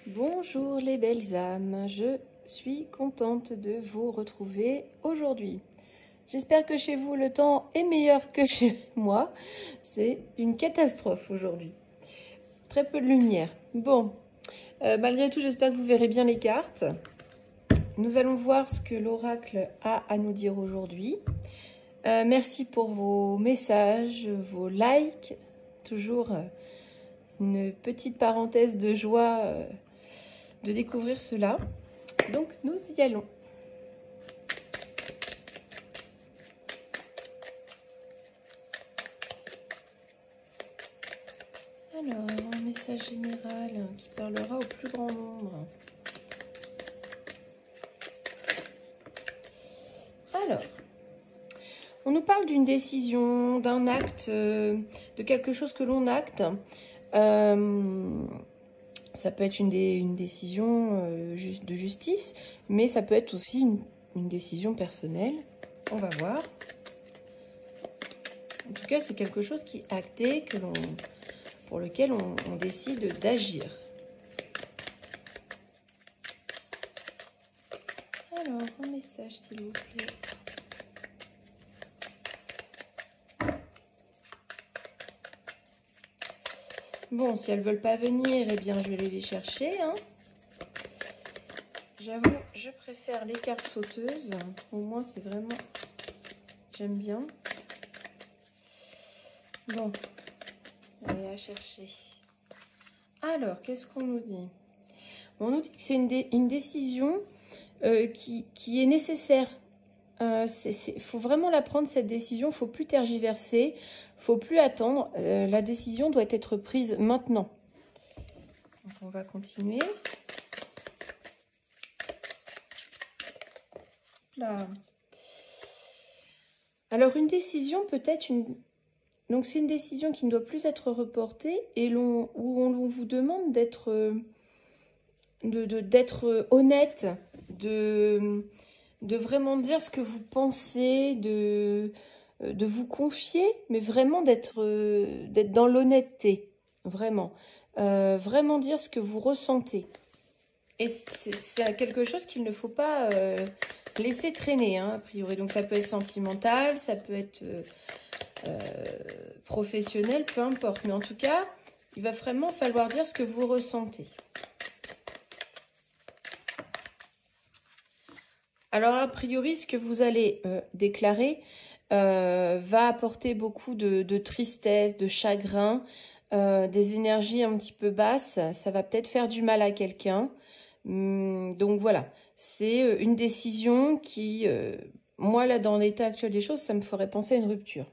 Bonjour les belles âmes, je suis contente de vous retrouver aujourd'hui. J'espère que chez vous le temps est meilleur que chez moi. C'est une catastrophe aujourd'hui. Très peu de lumière. Bon, malgré tout, j'espère que vous verrez bien les cartes. Nous allons voir ce que l'oracle a à nous dire aujourd'hui. Merci pour vos messages, vos likes. Toujours une petite parenthèse de joie de découvrir cela. Donc, nous y allons. Alors, un message général qui parlera au plus grand nombre. Alors, on nous parle d'une décision, d'un acte, de quelque chose que l'on acte. Ça peut être une décision de justice, mais ça peut être aussi une décision personnelle. On va voir. En tout cas, c'est quelque chose qui est acté, pour lequel on décide d'agir. Alors, un message, s'il vous plaît. Bon, si elles ne veulent pas venir, eh bien, je vais les chercher. Hein. J'avoue, je préfère les cartes sauteuses. Au moins, c'est vraiment... J'aime bien. Bon, on va la chercher. Alors, qu'est-ce qu'on nous dit? On nous dit que c'est une décision qui est nécessaire. Il faut vraiment la prendre, cette décision. Il ne faut plus tergiverser. Il ne faut plus attendre. La décision doit être prise maintenant. Donc, on va continuer. Là. Alors, une décision peut être une... Donc, c'est une décision qui ne doit plus être reportée et où on vous demande d'être honnête, de vraiment dire ce que vous pensez, de vous confier, mais vraiment d'être dans l'honnêteté, vraiment. Vraiment dire ce que vous ressentez. Et c'est quelque chose qu'il ne faut pas laisser traîner, hein, a priori. Donc ça peut être sentimental, ça peut être professionnel, peu importe. Mais en tout cas, il va vraiment falloir dire ce que vous ressentez. Alors, a priori, ce que vous allez déclarer va apporter beaucoup de tristesse, de chagrin, des énergies un petit peu basses. Ça va peut-être faire du mal à quelqu'un. Donc, voilà. C'est une décision qui, moi, là, dans l'état actuel des choses, ça me ferait penser à une rupture.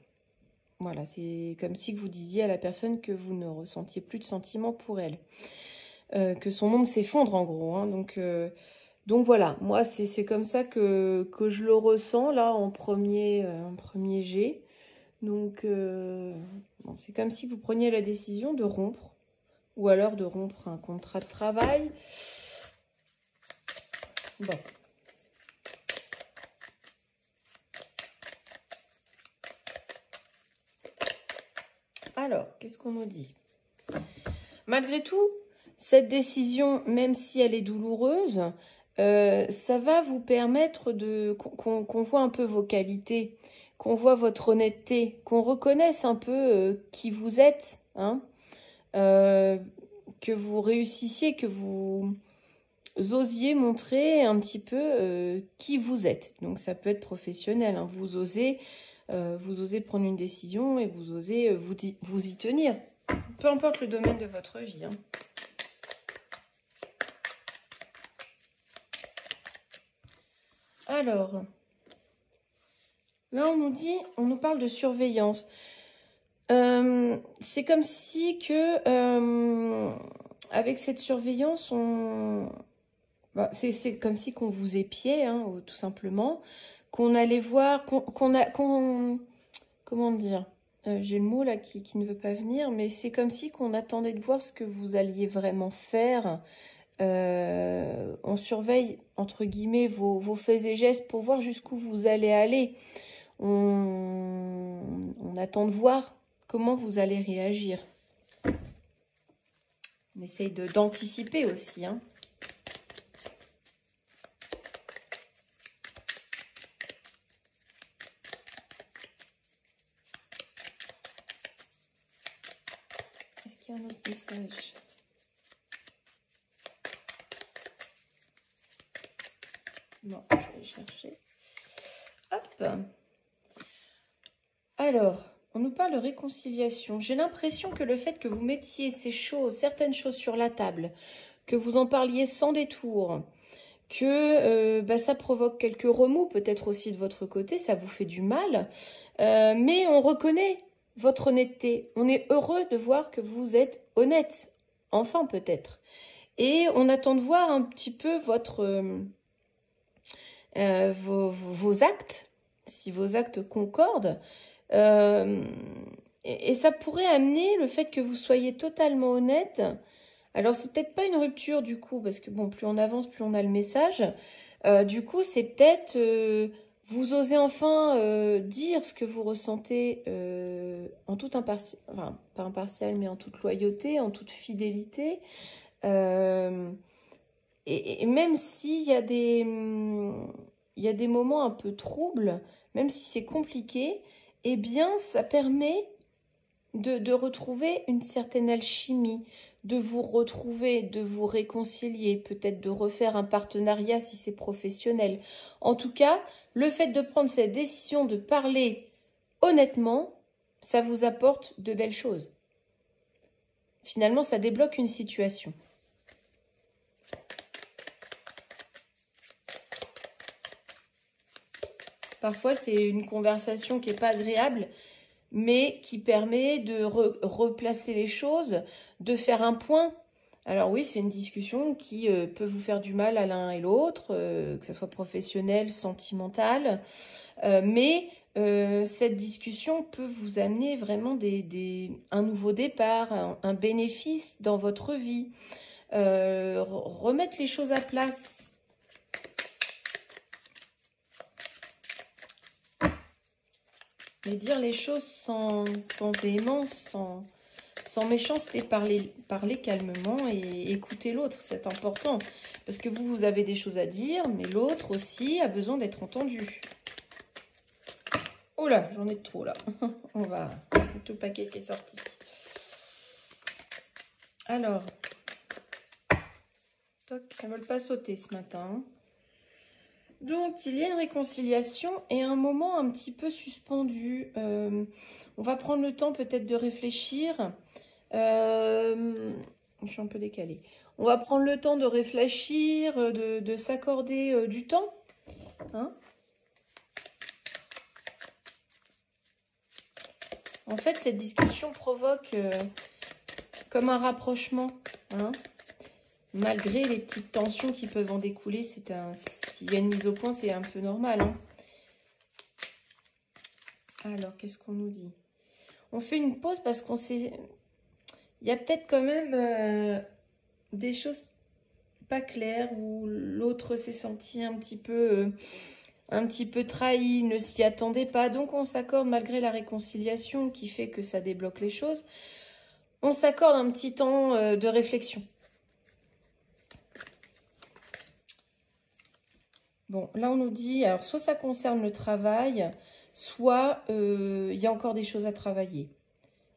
Voilà, c'est comme si vous disiez à la personne que vous ne ressentiez plus de sentiments pour elle. Que son monde s'effondre, en gros. Hein, donc voilà, moi c'est comme ça que je le ressens là en premier jet. Donc bon, c'est comme si vous preniez la décision de rompre ou alors de rompre un contrat de travail. Bon. Alors, qu'est-ce qu'on nous dit? Malgré tout, cette décision, même si elle est douloureuse, ça va vous permettre qu'on voit un peu vos qualités, qu'on voit votre honnêteté, qu'on reconnaisse un peu qui vous êtes, hein, que vous réussissiez, que vous osiez montrer un petit peu qui vous êtes. Donc ça peut être professionnel, hein, vous osez prendre une décision et vous osez vous y tenir, peu importe le domaine de votre vie. Hein. Alors, là on nous parle de surveillance. C'est comme si avec cette surveillance, c'est comme si qu'on vous épiait, hein, tout simplement, qu'on allait voir, comment dire, j'ai le mot là qui ne veut pas venir, mais c'est comme si qu'on attendait de voir ce que vous alliez vraiment faire. On surveille, entre guillemets, vos faits et gestes pour voir jusqu'où vous allez aller. On attend de voir comment vous allez réagir. On essaye d'anticiper aussi, hein. Est-ce qu'il y a un autre message? Non, je vais chercher. Hop. Alors, on nous parle de réconciliation. J'ai l'impression que le fait que vous mettiez ces choses, certaines choses sur la table, que vous en parliez sans détour, que ça provoque quelques remous, peut-être aussi de votre côté, ça vous fait du mal. Mais on reconnaît votre honnêteté. On est heureux de voir que vous êtes honnête. Enfin, peut-être. Et on attend de voir un petit peu vos actes, si vos actes concordent. Et ça pourrait amener le fait que vous soyez totalement honnête. Alors, c'est peut-être pas une rupture du coup, parce que bon, plus on avance, plus on a le message. Du coup, c'est peut-être vous osez enfin dire ce que vous ressentez en toute impartialité, enfin, pas impartial, mais en toute loyauté, en toute fidélité. Et même s'il y a des moments un peu troubles, même si c'est compliqué, eh bien, ça permet de retrouver une certaine alchimie, de vous retrouver, de vous réconcilier, peut-être de refaire un partenariat si c'est professionnel. En tout cas, le fait de prendre cette décision de parler honnêtement, ça vous apporte de belles choses. Finalement, ça débloque une situation. Parfois, c'est une conversation qui n'est pas agréable, mais qui permet de replacer les choses, de faire un point. Alors oui, c'est une discussion qui peut vous faire du mal à l'un et l'autre, que ce soit professionnel, sentimental, mais cette discussion peut vous amener vraiment un nouveau départ, un bénéfice dans votre vie, remettre les choses à place. Mais dire les choses sans véhémence, sans méchanceté, parler calmement et écouter l'autre, c'est important. Parce que vous avez des choses à dire, mais l'autre aussi a besoin d'être entendu. Oh là, j'en ai trop là. On va... Tout le paquet qui est sorti. Alors. Toc, elles ne veulent pas sauter ce matin. Donc, il y a une réconciliation et un moment un petit peu suspendu. On va prendre le temps peut-être de réfléchir. Je suis un peu décalée. On va prendre le temps de réfléchir, de s'accorder du temps. Hein? En fait, cette discussion provoque comme un rapprochement. Hein? Malgré les petites tensions qui peuvent en découler, s'il y a une mise au point, c'est un peu normal. Hein. Alors, qu'est-ce qu'on nous dit? On fait une pause parce qu'on sait... Il y a peut-être quand même des choses pas claires où l'autre s'est senti un petit peu trahi, ne s'y attendait pas. Donc, on s'accorde, malgré la réconciliation qui fait que ça débloque les choses, on s'accorde un petit temps de réflexion. Bon, là, on nous dit, alors, soit ça concerne le travail, soit il y a encore des choses à travailler.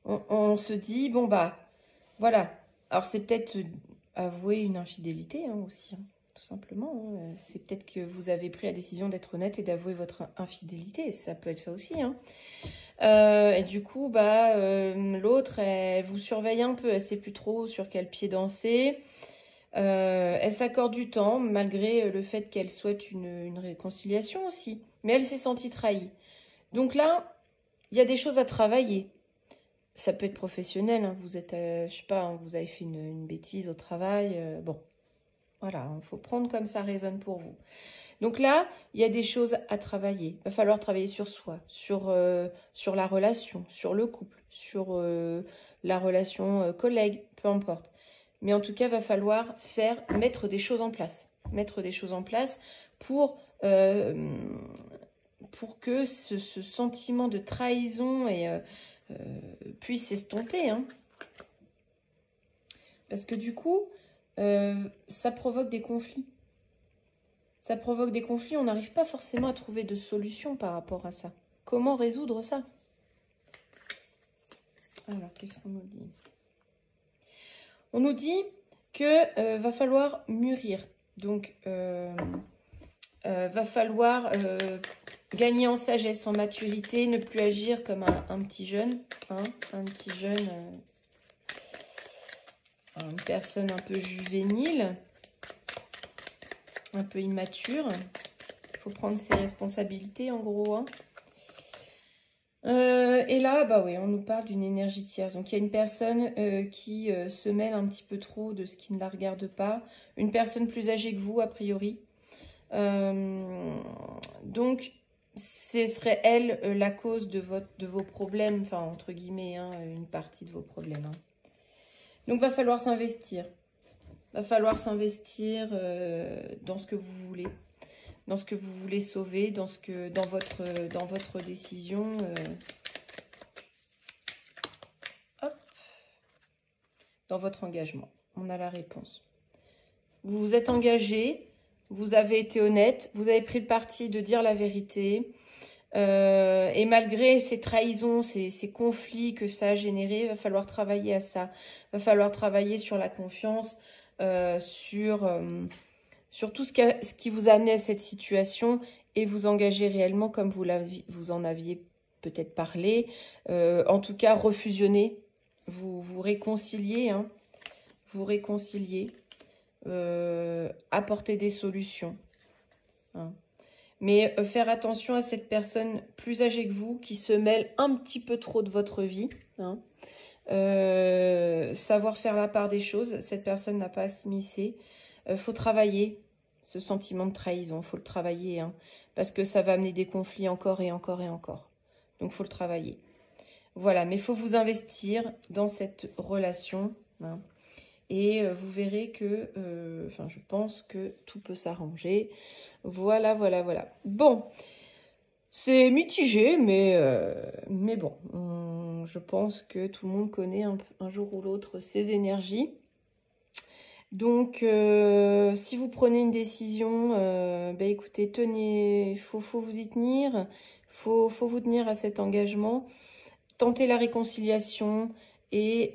On se dit, bon, bah, voilà. Alors, c'est peut-être avouer une infidélité hein, aussi, hein, tout simplement. Hein. C'est peut-être que vous avez pris la décision d'être honnête et d'avouer votre infidélité. Ça peut être ça aussi. Hein. Et du coup, bah, l'autre, elle vous surveille un peu. Elle ne sait plus trop sur quel pied danser. Elle s'accorde du temps, malgré le fait qu'elle souhaite une réconciliation aussi. Mais elle s'est sentie trahie. Donc là, il y a des choses à travailler. Ça peut être professionnel. Hein. Vous êtes, je sais pas, hein, vous avez fait une bêtise au travail. Bon, voilà, il faut prendre comme ça résonne pour vous. Donc là, il y a des choses à travailler. Il va falloir travailler sur soi, sur la relation, sur le couple, sur la relation collègue, peu importe. Mais en tout cas, il va falloir mettre des choses en place. Mettre des choses en place pour que ce sentiment de trahison puisse s'estomper. Hein. Parce que du coup, ça provoque des conflits. Ça provoque des conflits, on n'arrive pas forcément à trouver de solution par rapport à ça. Comment résoudre ça? Alors, qu'est-ce qu'on nous dit? On nous dit que va falloir mûrir. Donc, va falloir gagner en sagesse, en maturité, ne plus agir comme un petit jeune. Hein, un petit jeune, une personne un peu juvénile, un peu immature. Il faut prendre ses responsabilités, en gros. Hein. Et là, bah oui, on nous parle d'une énergie tierce. Donc, il y a une personne qui se mêle un petit peu trop de ce qui ne la regarde pas. Une personne plus âgée que vous, a priori. Donc, ce serait elle la cause de vos problèmes. Enfin, entre guillemets, hein, une partie de vos problèmes. Hein. Donc, va falloir s'investir. Va falloir s'investir dans ce que vous voulez. Dans ce que vous voulez sauver, dans votre décision. Hop. Dans votre engagement. On a la réponse. Vous vous êtes engagé, vous avez été honnête, vous avez pris le parti de dire la vérité. Et malgré ces trahisons, ces conflits que ça a généré, il va falloir travailler à ça. Il va falloir travailler sur la confiance, sur tout ce qui vous a amené à cette situation et vous engager réellement comme vous en aviez peut-être parlé. En tout cas, refusionner, vous réconcilier, hein, vous réconcilier, apporter des solutions. Hein. Mais faire attention à cette personne plus âgée que vous qui se mêle un petit peu trop de votre vie. Hein. Savoir faire la part des choses, cette personne n'a pas à s'immiscer. Faut travailler ce sentiment de trahison, faut le travailler, hein, parce que ça va amener des conflits encore et encore et encore. Donc, faut le travailler. Voilà, mais il faut vous investir dans cette relation, hein, et vous verrez que, enfin, je pense que tout peut s'arranger. Voilà, voilà, voilà. Bon, c'est mitigé, mais bon, je pense que tout le monde connaît un jour ou l'autre ces énergies. Donc, si vous prenez une décision, bah, écoutez, tenez, faut vous y tenir, faut vous tenir à cet engagement, tenter la réconciliation et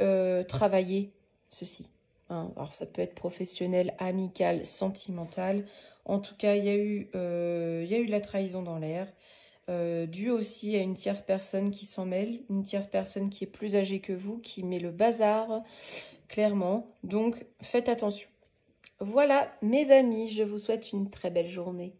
travailler ceci. Hein. Alors, ça peut être professionnel, amical, sentimental. En tout cas, il y a eu de la trahison dans l'air, dû aussi à une tierce personne qui s'en mêle, une tierce personne qui est plus âgée que vous, qui met le bazar, clairement. Donc, faites attention. Voilà, mes amis, je vous souhaite une très belle journée.